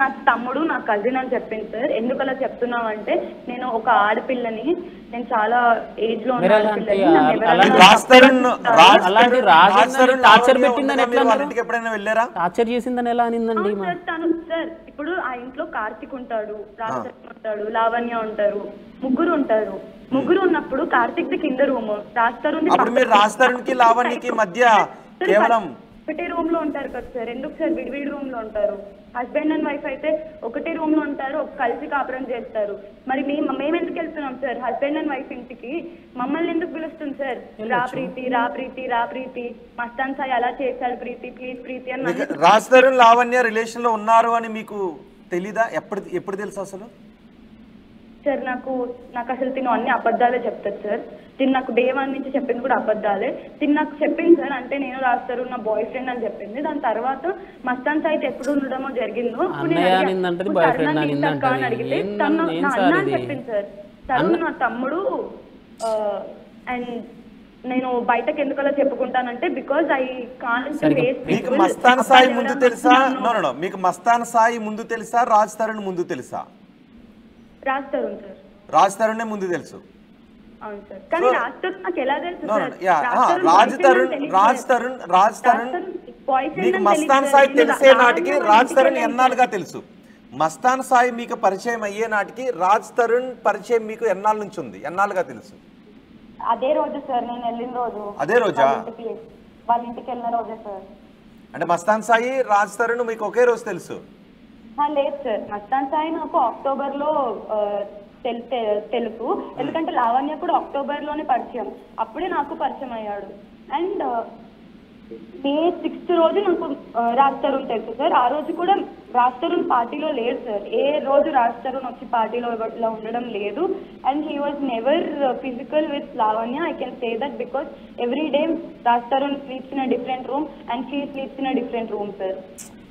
నా తమ్ముడు నా కజిన్ అని చెప్పింది సార్. ఎందుకు అలా చెప్తున్నామంటే నేను ఒక ఆడపిల్లని, నేను చాలా ఏజ్ లో ఉన్న ఆడపిల్లని. టార్చర్ చేసిందని ఎలా అనిందండి? సార్ ఇప్పుడు ఆ ఇంట్లో కార్తిక్ ఉంటాడు, రాజతరుణ్ ఉంటాడు, లావణ్య ఉంటారు, ముగ్గురు ఉంటారు. ముగ్గురు ఉన్నప్పుడు కార్తిక్ ది కింద రూమ్, రాజతరుణ్ కి లావణ్యకి మధ్య కేవలం ఒకటే రూమ్ లో ఉంటారు కదా సార్. ఎందుకు సార్ విడివిడి రూమ్ లో ఉంటారు? హస్బెండ్ అండ్ వైఫ్ అయితే ఒకటే రూమ్ లో ఉంటారు, కలిసి కాపురం చేస్తారు. మరి మేము ఎందుకు వెళ్తున్నాం సార్ హస్బెండ్ అండ్ వైఫ్ ఇంటికి? మమ్మల్ని ఎందుకు పిలుస్తుంది సార్? రా ప్రీతి, రా ప్రీతి, రా ప్రీతి, మస్తాన్ సాయి అలా చేశాడు ప్రీతి, ప్లీజ్ ప్రీతి అని. రాజతరుణ్ లావణ్య రిలేషన్ లో ఉన్నారు అని మీకు తెలీదా? ఎప్పుడు తెలుసు అసలు? సార్ నాకు అసలు తిను అన్ని అబద్ధాలే చెప్తారు సార్. తిను నాకు డే 1 నుంచి చెప్పింది కూడా అబద్ధాలే. తిను నాకు చెప్పింది సార్ అంటే నేను రాస్తారు నా బాయ్ ఫ్రెండ్ అని చెప్పింది. దాని తర్వాత మస్తాన్ సాయి ఎప్పుడు ఉండడమో జరిగిందో అడిగితే తను నా అన్న అని చెప్పింది సార్. తను నా తమ్ముడు. అండ్ నేను బయటకు ఎందుకు అలా చెప్పుకుంటానంటే బికాజ్ ఐ కాంట్ ఫేస్. మీకు మస్తాన్ సాయి ముందు తెలుసా? మీకు మస్తాన్ సాయి ముందు తెలుసా, రాజ్ తరుణ్ ముందు తెలుసా? రాజ్ తరుణ్ సార్. రాజ్ తరుణ్ ముందు తెలుసు. అవును సార్. కానీ రాజ్ తరుణ్ నాకు ఎలా తెలుసు సార్? రాజ్ తరుణ్ మీకు మస్తాన్ సాయి తెలిసే నాటికి రాజ్ తరుణ్ ఎన్నాళ్ళుగా తెలుసు? మస్తాన్ సాయి మీకు పరిచయం అయ్యే నాటికి రాజ్ తరుణ్ పరిచయం మీకు ఎన్నాళ్ళ నుంచి ఉంది? ఎన్నాళ్ళుగా తెలుసు? అదే రోజు సార్, నేను వెళ్ళిన రోజు. అదే రోజా? వాళ్ళ ఇంటికి వెళ్ళిన రోజే సార్. అంటే మస్తాన్ సాయి రాజ్ తరుణ్ మీకు ఒకే రోజు తెలుసు? లేదు సార్, మస్తాన్ సాయి నాకు అక్టోబర్ లో తెలుసు. ఎందుకంటే లావణ్య కూడా అక్టోబర్ లోనే పరిచయం, అప్పుడే నాకు పరిచయం అయ్యాడు. అండ్ మే 6th రోజు నాకు రాజ్ తరుణ్ తెలుసు సార్. ఆ రోజు కూడా రాజ్ తరుణ్ పార్టీలో లేడు సార్. ఏ రోజు రాజ్ తరుణ్ వచ్చి పార్టీలో ఉండడం లేదు. And he was never physical with Lavanya. I can say that because every day Raj Tarun sleeps in a different room and she sleeps in a different room sir.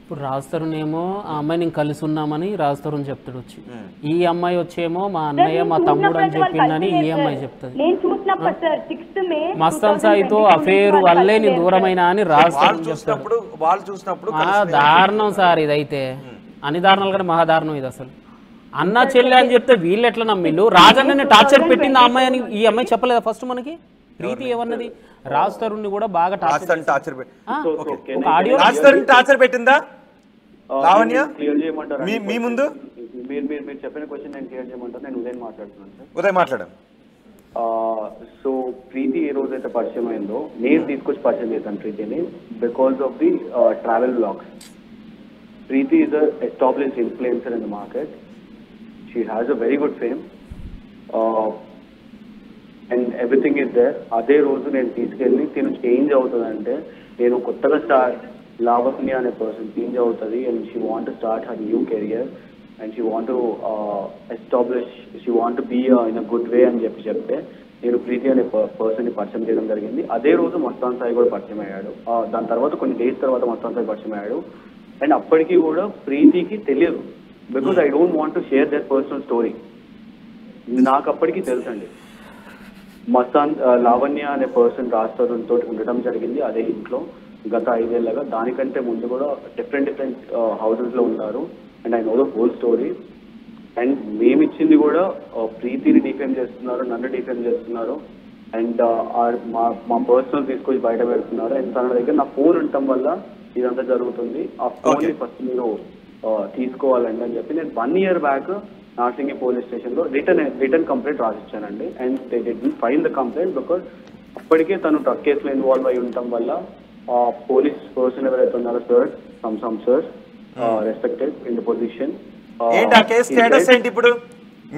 ఇప్పుడు రాజ్ తరుణ్ ఏమో ఆ అమ్మాయి నేను కలిసి ఉన్నామని రాజ్ తరుణ్ చెప్తాడు వచ్చి, ఈ అమ్మాయి వచ్చేమో మా అన్నయ్య మా తమ్ముడు అని చెప్పిందని ఈ అమ్మాయి చెప్తుంది. మస్తాన్ సాయితో అఫేర్ వల్లే నేను దూరమైన అని రాజ్ తరుణ్ చెప్తాడు. దారుణం సార్ ఇదైతే. అన్ని దారుణాలు కంటే మహాదారుణం ఇది అసలు. అన్న చెల్లె అని చెప్తే వీళ్ళు ఎట్లా నమ్మిళ్ళు? రాజన్నని టార్చర్ పెట్టింది ఆ అమ్మాయి అని ఈ అమ్మాయి చెప్పలేదా ఫస్ట్? మనకి ప్రీతి ఏమన్నది? రాజ్ తరుణ్ కూడా బాగా టార్చర్ పెట్టిందా లావణ్య? మీ ముందు మీరు చెప్పిన క్వశ్చన్ నేను క్లియర్ చేయమంటారు. నేను ఉదయం మాట్లాడుతున్నాను సార్. ఉదయం మాట్లాడాం. సో ప్రీతి ఏ రోజైతే పరిచయం అయిందో నేను తీసుకొచ్చి పరిచయం చేశాను ప్రీతిని because of the travel blogs. Preethi is a established influencer in the market. She has a very good fame and everything is there. అదే రోజు నేను తీసుకెళ్ళి తిను చేంజ్ అవుతుందంటే నేను కొత్తగా లావణ్య అనే పర్సన్ చేంజ్ అవుతుంది and she want to start her new career and she want to establish, she want to be in a good way అని చెప్తే నేను ప్రీతి అనే పర్సన్ని పరిచయం చేయడం జరిగింది. అదే రోజు మస్తాన్ సాయి కూడా పరిచయం అయ్యాడు. దాని తర్వాత కొన్ని డేస్ తర్వాత మస్తాన్ సాయి పరిచయం అయ్యాడు. అండ్ అప్పటికి కూడా ప్రీతికి తెలియదు because I don't want to share that personal story. నాకు అప్పటికి తెలుసండి మస్తాన్ లావణ్య అనే పర్సన్ రాజ్ తరుణ్ తోటి ఉండటం జరిగింది అదే ఇంట్లో గత 5 ఏళ్ళగా. దానికంటే ముందు కూడా డిఫరెంట్ హౌసెస్ లో ఉన్నారు. And I know the whole story. And మేమిచ్చింది కూడా ప్రీతిని డిఫేమ్ చేస్తున్నారు, నన్ను డిఫేమ్ చేస్తున్నారు. అండ్ మా పర్సనల్ తీసుకొచ్చి బయట పెడుతున్నారు. అండ్ తన దగ్గర నా ఫోన్ ఉండటం వల్ల ఇదంతా జరుగుతుంది. ఆ ఫోన్ ని ఫస్ట్ మీరు తీసుకోవాలండి అని చెప్పి నేను 1 year back Narsingi police station లో రిటర్న్ కంప్లైంట్ రాసిచ్చానండి. And they didn't file the complaint because అప్పటికే తను డ్రగ్ కేసులో ఇన్వాల్వ్ అయి ఉండటం వల్ల పోలీస్ పర్సన్ ఎవరైతే ఉన్నారో sir some sir respected in the position.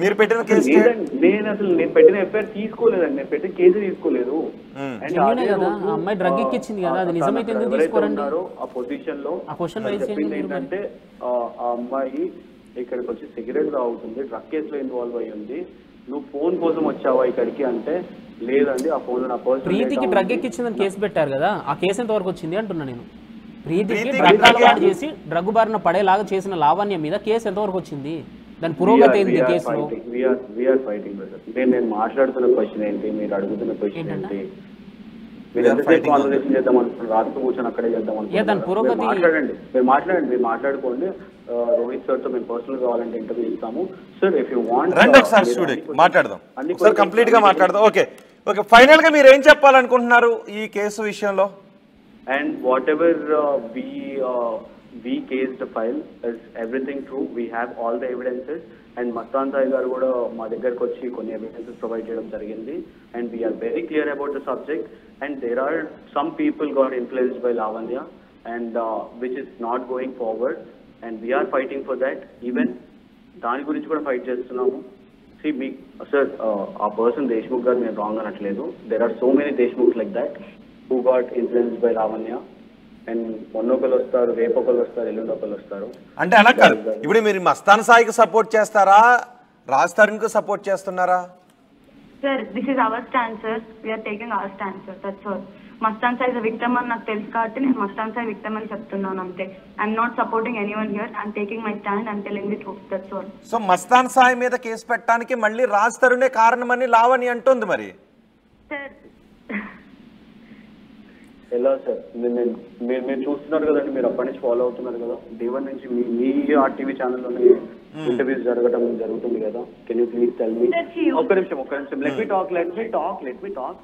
మీరు పెట్టిన కేసు నేను పెట్టిన ఎఫ్ఐఆర్ తీసుకోలేదండి. నేను పెట్టిన కేసు తీసుకోలేదు. ఎవరైతే ఉన్నారో ఆ పొజిషన్ లో చెప్పింది ఏంటంటే ఆ అమ్మాయి ఇక్కడికి వచ్చి సిగరెట్ తాగుతుంది, డ్రగ్ కేసులో ఇన్వాల్వ్ అయ్యి ఉంది, నువ్వు ఫోన్ కోసం వచ్చావా ఇక్కడికి అంటే లేదండి ఆ ఫోన్ నా పర్సనల్. ప్రీతికి డ్రగ్ ఎక్కించిందని కేసు పెట్టారు కదా, ఆ కేసు ఎంత వరకు వచ్చింది అంటున్నా నేను. ప్రీతికి డ్రగ్ అలవాటు చేసి డ్రగ్ బారిన పడేలాగా చేసిన లావణ్య మీద కేసు ఎంత వరకు వచ్చింది? దాని పురోగతి ఏంటి కేసులో? నేను మాట్లాడుతున్న క్వశ్చన్ ఏంటి, మీరు అడుగుతున్న క్వశ్చన్ ఏంటి? మీరు ఎంతసేపు కాన్వర్సేషన్ చేద్దాం అనుకుంటున్నారు, రాత్రి కూర్చొని అక్కడే చేద్దాం అనుకుంటున్నారు. మాట్లాడండి, మీరు మాట్లాడుకోండి. రోహిత్ సార్ తో మేము పర్సనల్ కావాలంటే ఇంటర్వ్యూ ఇస్తాము సార్. ఇఫ్ యూ వాంట్ రండి ఒకసారి స్టూడియోకి మాట్లాడదాం, ఒకసారి కంప్లీట్ గా మాట్లాడదాం. ఓకే ఓకే, ఫైనల్ గా మీరు ఏం చెప్పాలనుకుంటున్నారు ఈ కేసు విషయంలో? And whatever we cased the file is everything true. We have all the evidences. And Mastan Sai garu kuda ma దగ్గరికి వచ్చి కొన్ని evidences provide చేయడం జరిగింది. And we are very clear about the subject. And there are some people got influenced by Lavanya, and which is not going forward. And we are fighting for that. Even దాని గురించి కూడా fight చేస్తున్నాము. See, sir, ఆ person Deshmukh గారు నేను wrong అనట్లేదు. There are so many Deshmukhs like that who got influenced by Lavanya. And మొన్నొకరు వస్తారు, రేపొకరు వస్తారు, ఎల్లుండొకరు వస్తారు. అంటే అలా కాదు, ఇప్పుడు మీరు మస్తాన్ సాయికి సపోర్ట్ చేస్తారా, రాజ్ తరుణ్ కు సపోర్ట్ చేస్తున్నారా? Sir this is our stand sir, we're taking our stand sir, that's all. Mastan Sai victim అని నాకు తెలుసు కాబట్టి నేను మస్తాన్ సాయి విక్టమ్ అని చెప్తున్నాను అంతే. I'm not supporting anyone here, I'm taking my stand and telling the truth, that's all. So Mastan Sai మీద case పెట్టడానికి మళ్ళీ రాజ్ తరుణే కారణమని లావణి అంటుంది మరి. సార్ ఎలా సార్, మీరు చూస్తున్నారు కదండి, మీరు అప్పటి నుంచి ఫాలో అవుతున్నారు కదా, డే1 నుంచి మీ ఆర్టీవీ ఛానల్లోనే ఇంటర్వ్యూస్ జరుగుతుంది కదా. Can you please tell me? ఒక్క నిమిషం, లెట్ మీ టాక్.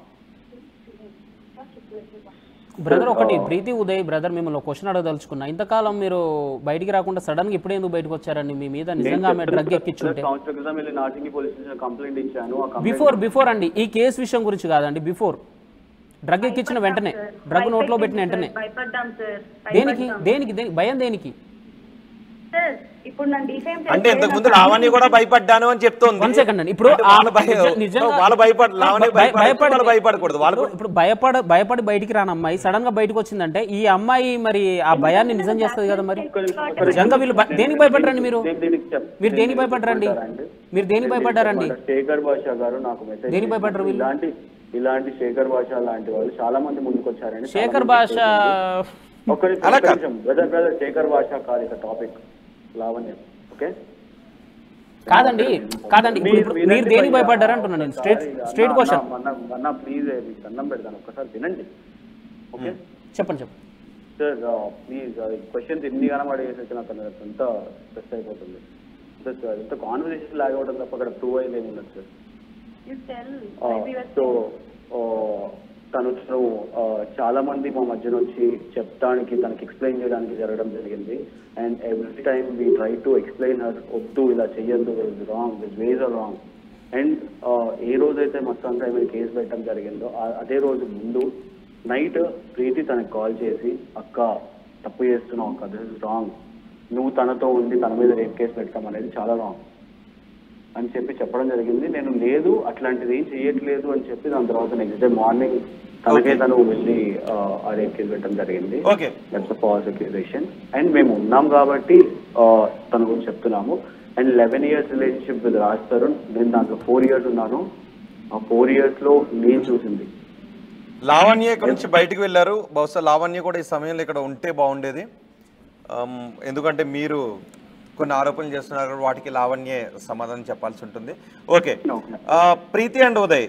బ్రదర్ ఒకటి, ప్రీతి ఉదయ్ బ్రదర్ మిమ్మల్ని క్వశ్చన్ అడగదలుచుకున్నా. ఇంతకాలం మీరు బయటికి రాకుండా సడన్ గా ఇప్పుడే ఎందుకు బయటకు వచ్చారండి? మీ మీద నిజంగా ఆమె డ్రగ్ ఎక్కించుంటే బిఫోర్ అండి, ఈ కేసు విషయం గురించి కాదండి, బిఫోర్ డ్రగ్ ఎక్కించిన వెంటనే, డ్రగ్ నోట్లో పెట్టిన వెంటనే దేనికి భయం దేనికి? అంటే ఇంతకు ముందు లావణ్య కూడా భయపడ్డాను అని చెప్తోంది. వన్ సెకండ్ అండి, ఇప్పుడు భయపడకూడదు వాళ్ళు. ఇప్పుడు భయపడి బయటికి రాని అమ్మాయి సడన్ గా బయటకు వచ్చిందంటే ఈ అమ్మాయి మరి ఆ భయాన్ని నిజం చేస్తుంది కదా. మరి నిజంగా వీళ్ళు దేనికి భయపడరండి? మీరు దేనికి భయపడరండి? మీరు దేనికి భయపడ్డారండి? శేఖర్ భాష గారు నాకు మెసేజ్, దేనికి భయపడ్డారు వీళ్ళు? ఇలాంటి శేఖర్ భాష లాంటి వాళ్ళు చాలా మంది ముందుకు వచ్చారండి. శేఖర్ భాష బ్రదర్ శేఖర్ భాష కాదు ఇక టాపిక్, లావణ్య. ఓకే కాదండి మీరు దేనికి భయపడ్డారు అంటున్నాను నేను. స్ట్రైట్ క్వశ్చన్ అన్న ప్లీజ్, మీకు దండం పెడతాను ఒక్కసారి వినండి. ఓకే చెప్పండి సార్ ప్లీజ్. క్వశ్చన్స్ ఎన్ని గానం అడిగేసి నాకు ఎంత స్ట్రెస్ అయిపోతుంది. ఇంత కాన్వర్సేషన్ లాగ్ అవడం తప్ప అక్కడ ప్రూవ్ అయింది ఏమి ఉండదు సార్. సో తను చాలా మంది మా మధ్యన వచ్చి చెప్తానికి, తనకి ఎక్స్ప్లెయిన్ చేయడానికి జరగడం జరిగింది. And every time we try to explain her, వద్దు ఇలా చెయ్యొద్దు, wrong, this ways are wrong. And ఏ రోజైతే మస్తాన్ సాయి మీద కేసు పెట్టడం జరిగిందో అదే రోజు ముందు నైట్ ప్రీతి తనకి కాల్ చేసి, అక్క తప్పు చేస్తున్నావు అక్క, దిస్ ఇస్ రాంగ్, నువ్వు తనతో ఉండి తన మీద రేప్ కేసు పెట్టడం అనేది చాలా రాంగ్ అని చెప్పడం జరిగింది. నేను లేదు అట్లాంటిది ఏం చెయ్యట్లేదు అని చెప్పి దాని తర్వాత నెక్స్ట్ డే మార్నింగ్ తనకే తను వెళ్ళి ఆ రేప్ కేసు పెట్టడం జరిగింది. That's a false accusation. And మేము ఉన్నాం కాబట్టి తన గురించి చెప్తున్నాము. And 11 years relationship with Raj Tarun, నేను దాంట్లో 4 years ఉన్నాను. ఆ 4 years లో నేను చూసింది. లావణ్య గురించి బయటకు వెళ్ళారు, బహుశా లావణ్య కూడా ఈ సమయంలో ఇక్కడ ఉంటే బాగుండేది. ఎందుకంటే మీరు కొన్ని ఆరోపణలు చేస్తున్నారు, వాటికి లావణ్యే సమాధానం చెప్పాల్సి ఉంటుంది. Okay, Preethi and Uday